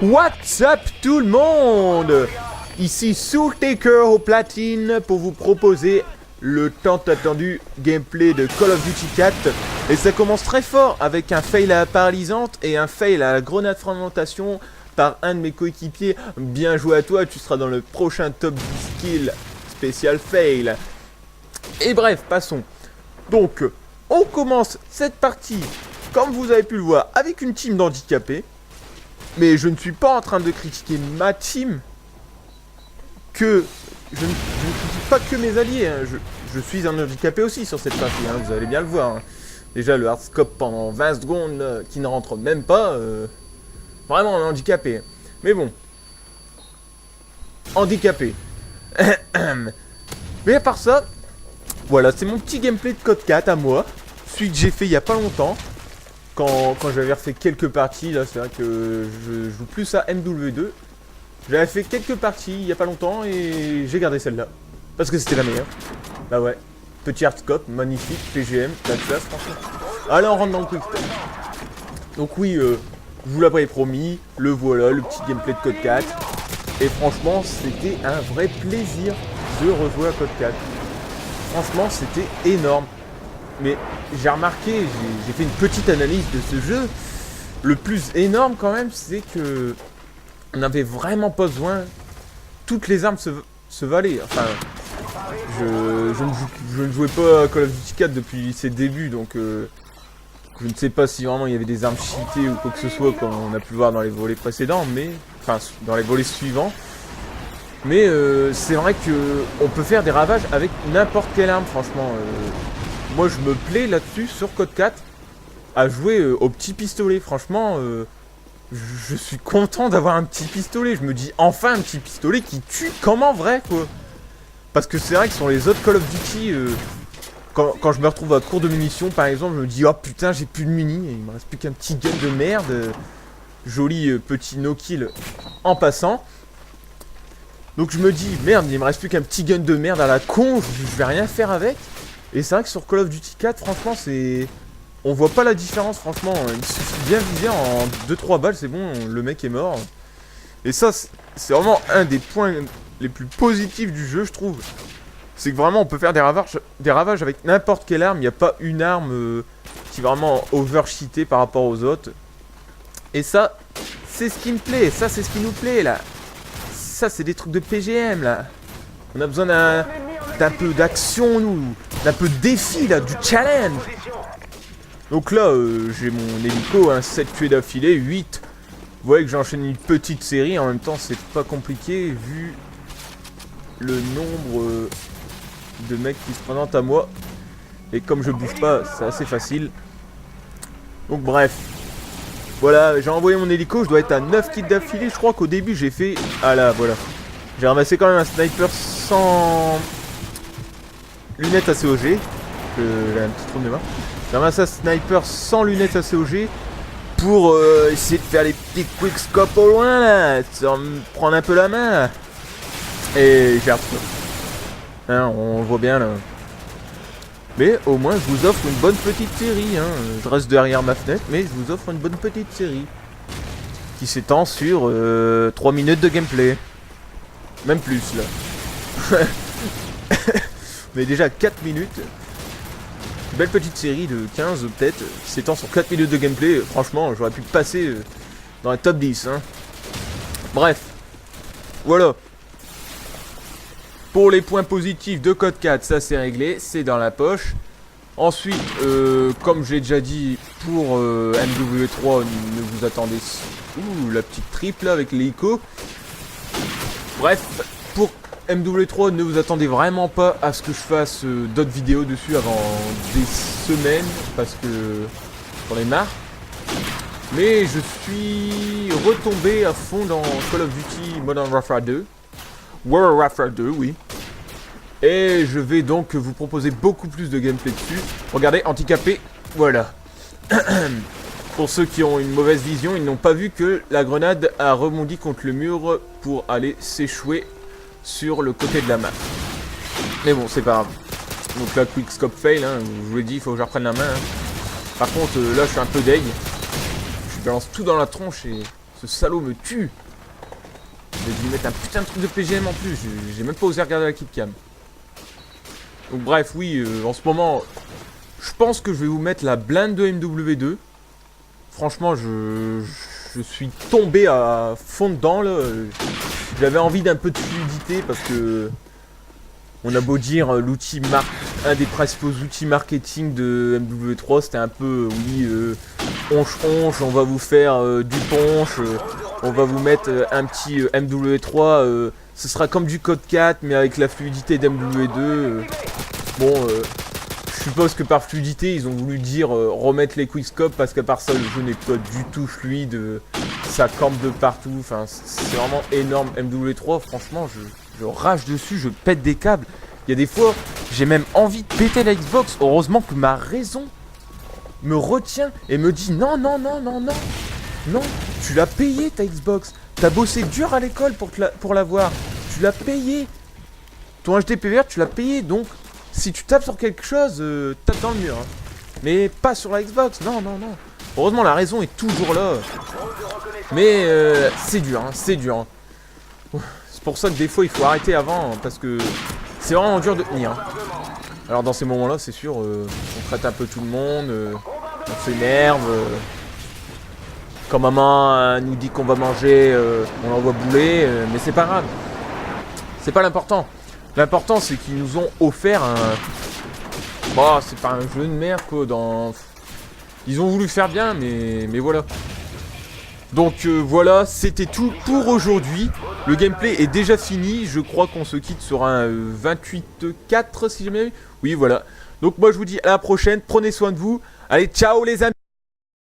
What's up tout le monde? Ici Soultaker au platine pour vous proposer le tant attendu gameplay de Call of Duty 4. Et ça commence très fort avec un fail à la paralysante et un fail à la grenade fragmentation par un de mes coéquipiers. Bien joué à toi, tu seras dans le prochain top 10 skill spécial fail. Et bref, passons. Donc, on commence cette partie, comme vous avez pu le voir, avec une team d'handicapés. Mais je ne suis pas en train de critiquer ma team. Je ne critique pas que mes alliés. Hein. Je suis un handicapé aussi sur cette partie, hein, vous allez bien le voir. Hein. Déjà, le hardscope pendant 20 secondes qui ne rentre même pas. Vraiment un handicapé. Mais bon. Handicapé. Mais à part ça, voilà, c'est mon petit gameplay de Code 4 à moi. Celui que j'ai fait il n'y a pas longtemps. Quand j'avais refait quelques parties, là c'est vrai que je joue plus à MW2. J'avais fait quelques parties il n'y a pas longtemps et j'ai gardé celle-là. Parce que c'était la meilleure. Bah ouais. Petit hardscope, magnifique, PGM, la classe franchement. Allez, on rentre dans le quick step. Donc oui, je vous l'avais promis, le voilà, le petit gameplay de Code 4. Et franchement, c'était un vrai plaisir de rejouer à Code 4. Franchement, c'était énorme. Mais j'ai remarqué, j'ai fait une petite analyse de ce jeu. Le plus énorme quand même, c'est que on n'avait vraiment pas besoin. Toutes les armes se valaient. Enfin, je ne jouais pas à Call of Duty 4 depuis ses débuts, donc je ne sais pas si vraiment il y avait des armes cheatées ou quoi que ce soit, comme on a pu le voir dans les volets précédents, mais enfin dans les volets suivants. Mais c'est vrai que on peut faire des ravages avec n'importe quelle arme, franchement. Moi je me plais là-dessus sur Code 4 à jouer au petit pistolet. Franchement, je suis content d'avoir un petit pistolet. Je me dis enfin un petit pistolet qui tue comme en vrai quoi. Parce que c'est vrai que sur les autres Call of Duty, quand je me retrouve à court de munitions par exemple, je me dis oh putain j'ai plus de muni et il me reste plus qu'un petit gun de merde. Joli petit no-kill en passant. Donc je me dis merde il me reste plus qu'un petit gun de merde à la con, je vais rien faire avec. Et c'est vrai que sur Call of Duty 4, franchement, c'est... On voit pas la différence, franchement. Il suffit bien viser en 2-3 balles, c'est bon, le mec est mort. Et ça, c'est vraiment un des points les plus positifs du jeu, je trouve. C'est que vraiment, on peut faire des ravages avec n'importe quelle arme. Il n'y a pas une arme qui est vraiment overcheatée par rapport aux autres. Et ça, c'est ce qui me plaît. Ça, c'est ce qui nous plaît, là. Ça, c'est des trucs de PGM, là. On a besoin d'un peu d'action, nous. D'un peu de défi, là, du challenge. Donc là, j'ai mon hélico, hein, 7 tués d'affilée, 8. Vous voyez que j'enchaîne une petite série. En même temps, c'est pas compliqué, vu le nombre de mecs qui se présentent à moi. Et comme je bouge pas, c'est assez facile. Donc bref. Voilà, j'ai envoyé mon hélico, je dois être à 9 kills d'affilée. Je crois qu'au début, j'ai fait... Ah là, voilà. J'ai ramassé quand même un sniper sans... lunettes ACOG. J'ai un petit trou de mémoire. J'ai ramassé un sniper sans lunettes ACOG pour essayer de faire les petits quickscopes au loin là, sans me prendre un peu la main là. Et j'ai retrouvé. Hein, on voit bien là. Mais au moins je vous offre une bonne petite série. Hein. Je reste derrière ma fenêtre, mais je vous offre une bonne petite série. Qui s'étend sur 3 minutes de gameplay. Même plus là. Mais déjà 4 minutes. Belle petite série de 15 peut-être, qui s'étend sur 4 minutes de gameplay. Franchement, j'aurais pu passer dans la top 10. Hein. Bref. Voilà. Pour les points positifs de Code 4, ça c'est réglé, c'est dans la poche. Ensuite, comme j'ai déjà dit, pour MW3, ne vous attendez... Ouh, la petite triple là, avec l'hélico. Bref, pour MW3, ne vous attendez vraiment pas à ce que je fasse d'autres vidéos dessus avant des semaines, parce que j'en ai marre. Mais je suis retombé à fond dans Call of Duty Modern Warfare 2. World Warfare 2, oui. Et je vais donc vous proposer beaucoup plus de gameplay dessus. Regardez, handicapé, voilà. Pour ceux qui ont une mauvaise vision, ils n'ont pas vu que la grenade a rebondi contre le mur pour aller s'échouer sur le côté de la map. Mais bon, c'est pas grave. Donc là, quickscope fail, hein, je vous l'ai dit, il faut que je reprenne la main. Hein. Par contre, là, je suis un peu deg. Je balance tout dans la tronche et Ce salaud me tue. J'ai dû lui mettre un putain de truc de PGM en plus. J'ai même pas osé regarder la killcam. Donc bref, oui, en ce moment, je pense que je vais vous mettre la blinde de MW2. Franchement, je suis tombé à fond dedans là. J'avais envie d'un peu de fluidité parce que on a beau dire l'outil un des principaux outils marketing de MW3, c'était un peu oui on va vous faire du ponche, on va vous mettre un petit MW3, ce sera comme du code 4 mais avec la fluidité d'MW2. Bon, je suppose que par fluidité ils ont voulu dire remettre les quickscopes parce qu'à part ça le jeu n'est pas du tout fluide, ça campe de partout, enfin c'est vraiment énorme. MW3 franchement je rage dessus, je pète des câbles. Il y a des fois j'ai même envie de péter la Xbox, heureusement que ma raison me retient et me dit non, tu l'as payé ta Xbox, t'as bossé dur à l'école pour l'avoir, tu l'as payé, ton HDPVR tu l'as payé, donc si tu tapes sur quelque chose, tape dans le mur, hein. Mais pas sur la Xbox, non. Heureusement la raison est toujours là, mais c'est dur, hein, c'est dur. Hein. C'est pour ça que des fois il faut arrêter avant, parce que c'est vraiment dur de tenir. Hein. Alors dans ces moments-là, c'est sûr, on traite un peu tout le monde, on s'énerve. Quand maman nous dit qu'on va manger, on l'envoie bouler, mais c'est pas grave. C'est pas l'important. L'important, c'est qu'ils nous ont offert un... Bah, c'est pas un jeu de merde, quoi, dans... Ils ont voulu faire bien, mais voilà. Donc voilà, c'était tout pour aujourd'hui. Le gameplay est déjà fini. Je crois qu'on se quitte sur un 28-4, si j'ai bien vu. Oui, voilà. Donc moi, je vous dis à la prochaine. Prenez soin de vous. Allez, ciao les amis.